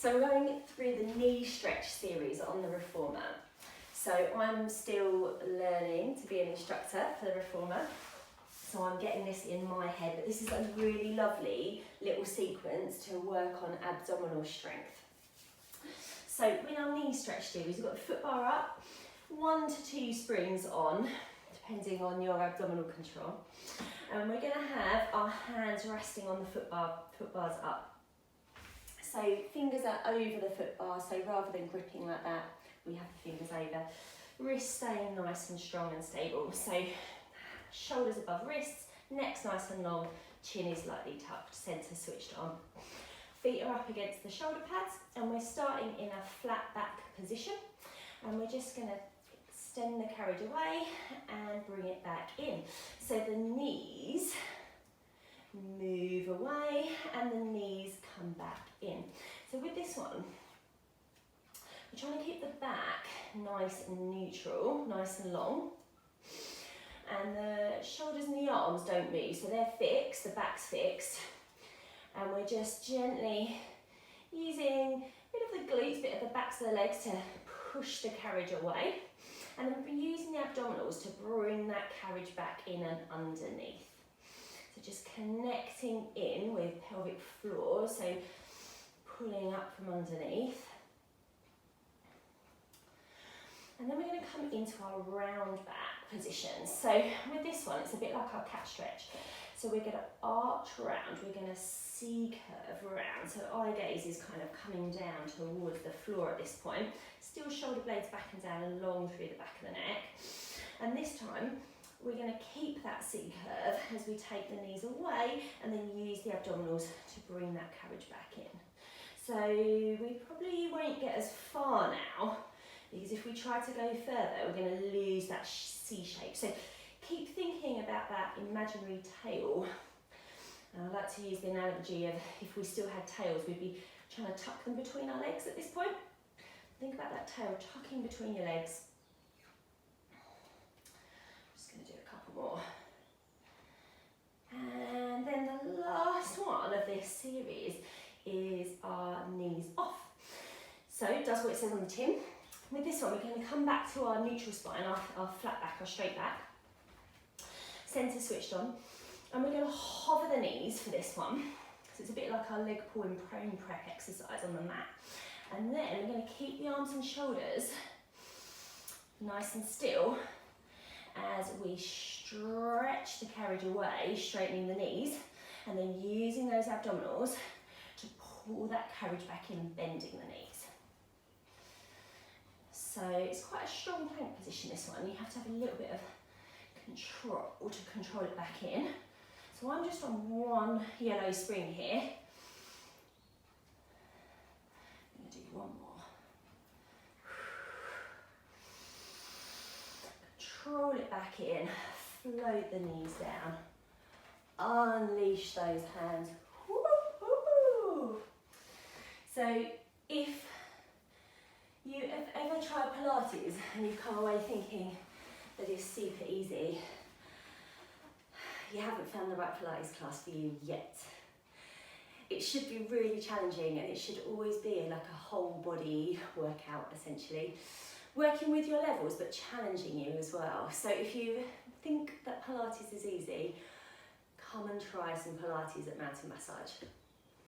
So we're going through the knee stretch series on the reformer. So I'm still learning to be an instructor for the reformer. So I'm getting this in my head, but this is a really lovely little sequence to work on abdominal strength. So in our knee stretch series, we've got the foot bar up, 1 to 2 springs on, depending on your abdominal control. And we're going to have our hands resting on the foot bars up. So fingers are over the foot bar, so rather than gripping like that, we have the fingers over. Wrists staying nice and strong and stable. So shoulders above wrists, neck's nice and long, chin is lightly tucked, centre switched on. Feet are up against the shoulder pads, and we're starting in a flat back position. And we're just going to extend the carriage away and bring it back in. So the knees move away and the knees come back in. So with this one, we're trying to keep the back nice and neutral, nice and long. And the shoulders and the arms don't move, so they're fixed, the back's fixed. And we're just gently using a bit of the glutes, bit of the backs of the legs to push the carriage away. And then we're using the abdominals to bring that carriage back in and underneath. So just connecting in with pelvic floor, so pulling up from underneath. And then we're going to come into our round back position. So with this one, it's a bit like our cat stretch. So we're going to arch round, we're going to C-curve round. So eye gaze is kind of coming down towards the floor at this point. Still shoulder blades back and down and long through the back of the neck. And this time, we're going to keep that C-curve as we take the knees away and then use the abdominals to bring that carriage back in. So we probably won't get as far now, because if we try to go further, we're going to lose that C shape. So keep thinking about that imaginary tail. And I like to use the analogy of if we still had tails, we'd be trying to tuck them between our legs at this point. Think about that tail tucking between your legs. Just going to do a couple more. And then the last one of this series is our knees off. So it does what it says on the tin. With this one, we're going to come back to our neutral spine, our flat back, our straight back. Centre switched on. And we're going to hover the knees for this one. So it's a bit like our leg pull and prone prep exercise on the mat. And then we're going to keep the arms and shoulders nice and still as we stretch the carriage away, straightening the knees, and then using those abdominals to pull that carriage back in and bending the knees. So it's quite a strong plank position, this one. You have to have a little bit of control to control it back in. So I'm just on one yellow spring here. I'm going to do one more. Control it back in, float the knees down, unleash those hands. Woo-hoo. So if you have ever tried Pilates and you've come away thinking that it's super easy, you haven't found the right Pilates class for you yet. It should be really challenging, and it should always be like a whole body workout essentially. Working with your levels but challenging you as well. So if you think that Pilates is easy, come and try some Pilates at Mountain Massage.